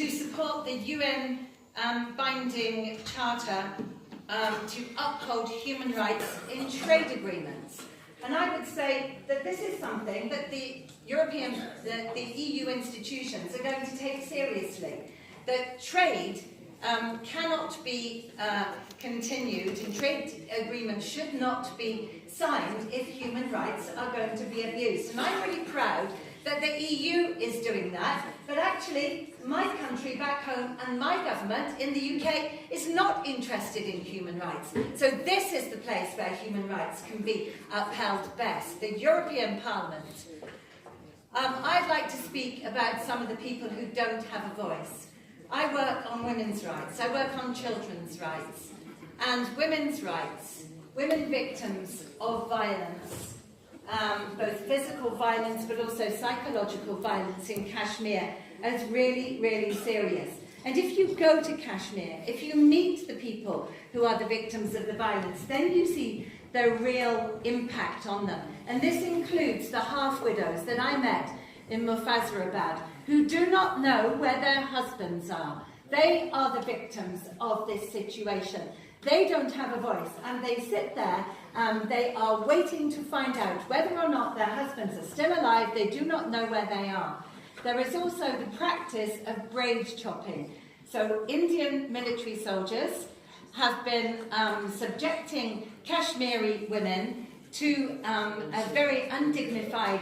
to support the UN binding charter to uphold human rights in trade agreements. And I would say that this is something that the EU institutions are going to take seriously. That trade cannot be continued, and trade agreements should not be signed if human rights are going to be abused. And I'm really proud that the EU is doing that, but actually my country back home and my government in the UK is not interested in human rights. So this is the place where human rights can be upheld best, the European Parliament. I'd like to speak about some of the people who don't have a voice. I work on women's rights, I work on children's rights, and women's rights, women victims of violence, both physical violence but also psychological violence in Kashmir, is really, really serious. And if you go to Kashmir, if you meet the people who are the victims of the violence, then you see the real impact on them. And this includes the half-widows that I met in Mufazzarabad, who do not know where their husbands are. They are the victims of this situation. They don't have a voice, and they sit there and they are waiting to find out whether or not their husbands are still alive. They do not know where they are. There is also the practice of braid chopping. So Indian military soldiers have been subjecting Kashmiri women to a very undignified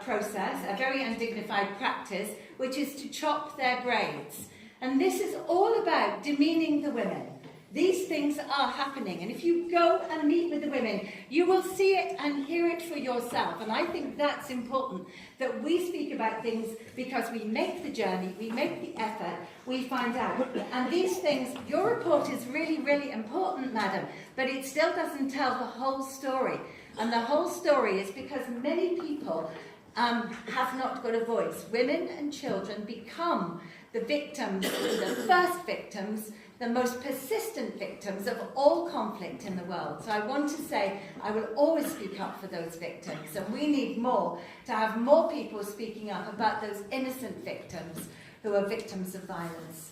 process, a very undignified practice, which is to chop their braids. And this is all about demeaning the women. These things are happening, and if you go and meet with the women, you will see it and hear it for yourself. And I think that's important, that we speak about things because we make the journey, we make the effort, we find out. And these things, your report is really, really important, madam, but it still doesn't tell the whole story. And the whole story is because many people have not got a voice. Women and children become the victims, the first victims, the most persistent victims of all conflict in the world. So I want to say I will always speak up for those victims, and we need more, to have more people speaking up about those innocent victims who are victims of violence.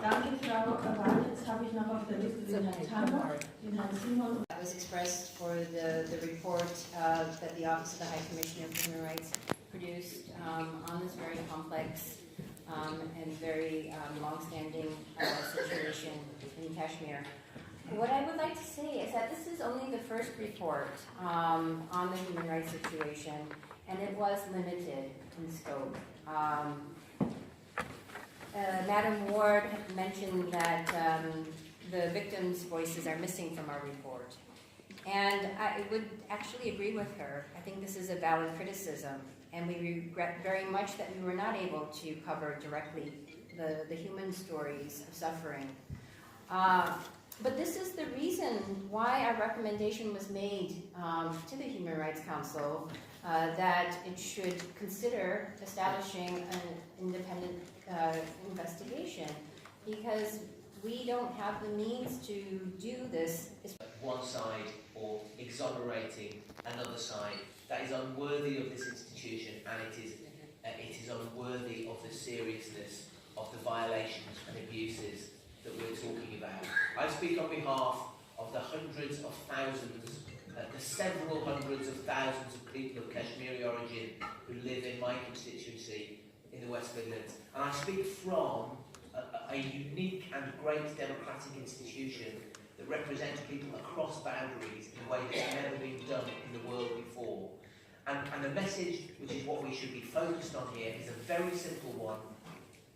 Danke, Frau Kaval. Jetzt habe ich noch auf der Liste den Herrn Tanner, den Herrn Simon. That was expressed for the report that the Office of the High Commissioner for Human Rights produced on this very complex and very long-standing situation in Kashmir. What I would like to say is that this is only the first report on the human rights situation, and it was limited in scope. Madam Ward mentioned that the victims' voices are missing from our report. And I would actually agree with her. I think this is a valid criticism, and we regret very much that we were not able to cover directly the human stories of suffering. But this is the reason why our recommendation was made to the Human Rights Council that it should consider establishing an independent investigation, because we don't have the means to do this. One side or exonerating another side, that is unworthy of this institution, and it is unworthy of the seriousness of the violations and abuses that we're talking about. I speak on behalf of the hundreds of thousands, the several hundreds of thousands of people of Kashmiri origin who live in my constituency in the West Midlands, and I speak from a unique and great democratic institution that represents people across boundaries in a way that's never been done in the world before. And the message, which is what we should be focused on here, is a very simple one.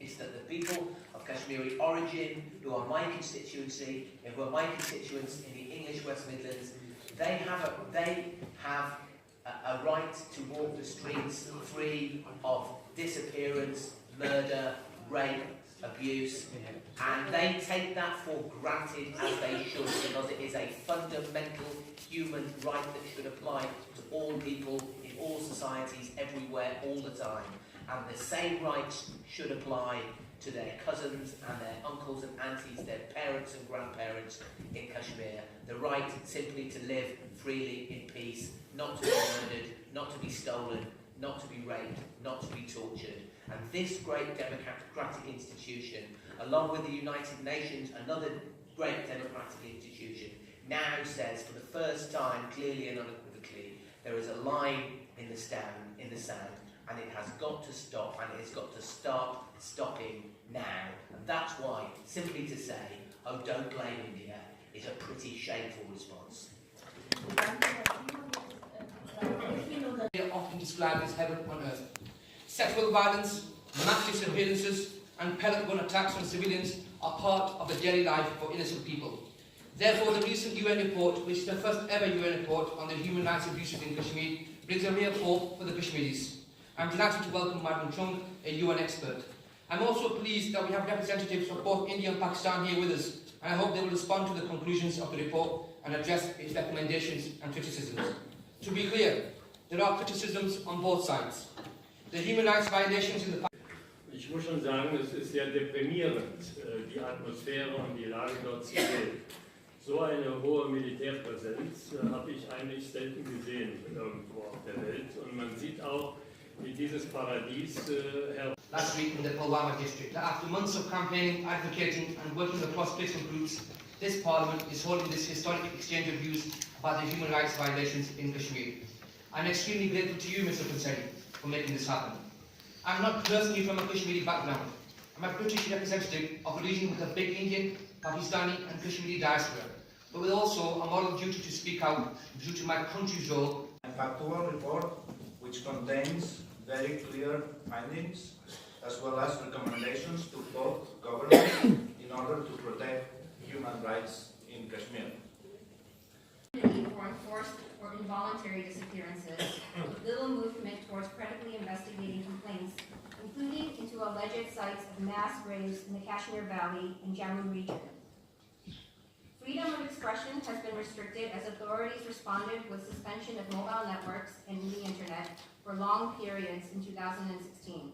It's that the people of Kashmiri origin, who are my constituency, who are my constituents in the English West Midlands, they have a right to walk the streets free of disappearance, murder, rape, abuse, and they take that for granted, as they should, because it is a fundamental human right that should apply to all people in all societies, everywhere, all the time. And the same rights should apply to their cousins and their uncles and aunties, their parents and grandparents in Kashmir. The right simply to live freely in peace, not to be murdered, not to be stolen, not to be raped, not to be tortured. And this great democratic institution, along with the United Nations, another great democratic institution, now says for the first time, clearly and unequivocally, there is a line in the sand, and it has got to stop, and it has got to start stopping now. And that's why, simply to say, oh, don't blame India, is a pretty shameful response. They are often described as heaven on earth. Sexual violence, mass disappearances, and pellet gun attacks on civilians are part of the daily life for innocent people. Therefore, the recent UN report, which is the first ever UN report on the human rights abuses in Kashmir, brings a real hope for the Kashmiris. I'm delighted to welcome Madam Chung, a UN expert. I'm also pleased that we have representatives from both India and Pakistan here with us, and I hope they will respond to the conclusions of the report and address its recommendations and criticisms. To be clear, there are criticisms on both sides. The human rights violations in the Ich muss schon sagen, es ist sehr deprimierend, die Atmosphäre und die Lage dort zu sehen. So eine hohe Militärpräsenz habe ich eigentlich selten gesehen irgendwo auf der Welt. Und man sieht auch, wie dieses Paradies last week in the Pulwama district, that after months of campaigning, advocating and working across different groups, this Parliament is holding this historic exchange of views about the human rights violations in Kashmir. I'm extremely grateful to you, Mr. Panseri, for making this happen. I'm not personally from a Kashmiri background. I'm a British representative of a region with a big Indian, Pakistani and Kashmiri diaspora, but with also a moral duty to speak out due to my country's role. A factual report which contains very clear findings as well as recommendations to both governments in order to protect human rights in Kashmir. For enforced or involuntary disappearances, little movement towards credibly investigating complaints, including into alleged sites of mass graves in the Kashmir Valley and Jammu region. Freedom of expression has been restricted as authorities responded with suspension of mobile networks and the internet for long periods in 2016,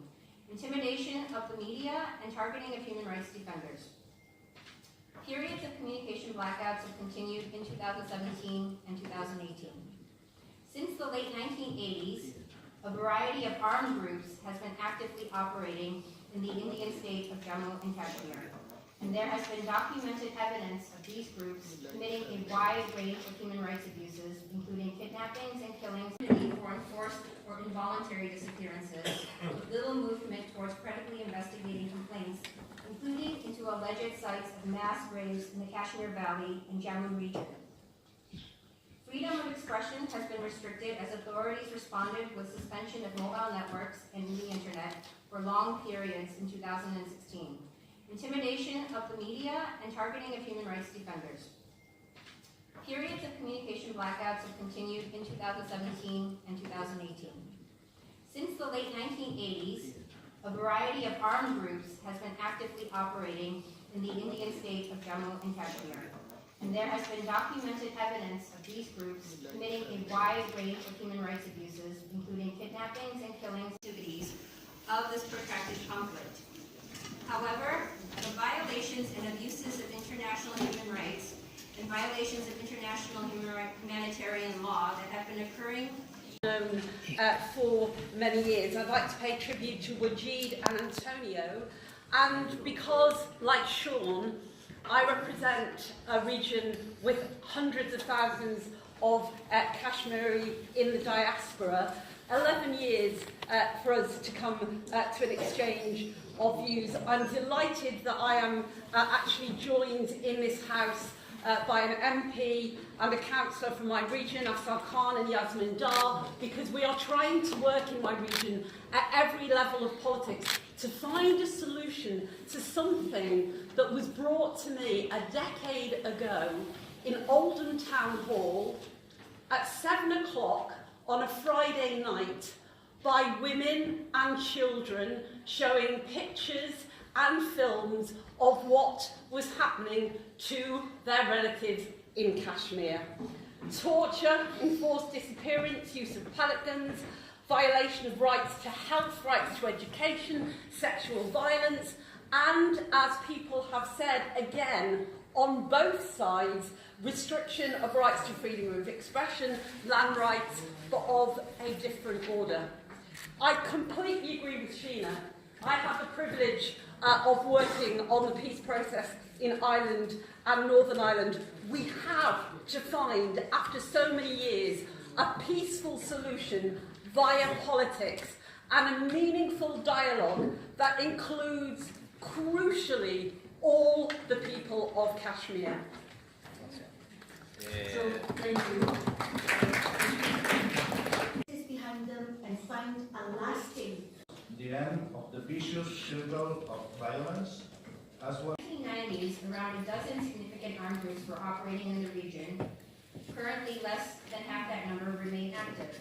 intimidation of the media, and targeting of human rights defenders. Periods of communication blackouts have continued in 2017 and 2018. Since the late 1980s, a variety of armed groups has been actively operating in the Indian state of Jammu and Kashmir, and there has been documented evidence of these groups committing a wide range of human rights abuses, including kidnappings and killings for enforced or involuntary disappearances, little movement towards credibly investigating complaints, including into alleged sites of mass graves in the Kashmir Valley and Jammu region. Freedom of expression has been restricted as authorities responded with suspension of mobile networks and the internet for long periods in 2016, intimidation of the media, and targeting of human rights defenders. Periods of communication blackouts have continued in 2017 and 2018. Since the late 1980s, a variety of armed groups has been actively operating in the Indian state of Jammu and Kashmir, and there has been documented evidence of these groups committing a wide range of human rights abuses, including kidnappings and killings, activities of this protracted conflict. However, the violations and abuses of international human rights and violations of international humanitarian law that have been occurring known for many years. I'd like to pay tribute to Wajid and Antonio, and because, like Sean, I represent a region with hundreds of thousands of Kashmiri in the diaspora, 11 years for us to come to an exchange of views. I'm delighted that I am actually joined in this house by an MP and a councillor from my region, Afsar Khan and Yasmin Dar, because we are trying to work in my region at every level of politics to find a solution to something that was brought to me a decade ago in Oldham Town Hall at 7 o'clock on a Friday night by women and children showing pictures and films of what was happening to their relatives in Kashmir. Torture, enforced disappearance, use of pellet guns, violation of rights to health, rights to education, sexual violence, and, as people have said again, on both sides, restriction of rights to freedom of expression, land rights, but of a different order. I completely agree with Sheena I have the privilege of working on the peace process in Ireland and Northern Ireland. We have to find, after so many years, a peaceful solution via politics and a meaningful dialogue that includes, crucially, all the people of Kashmir. So, thank you. Behind them and find a lasting. The end of the vicious circle of violence, as well. In the 1990s, around a dozen significant armed groups were operating in the region. Currently, less than half that number remain active.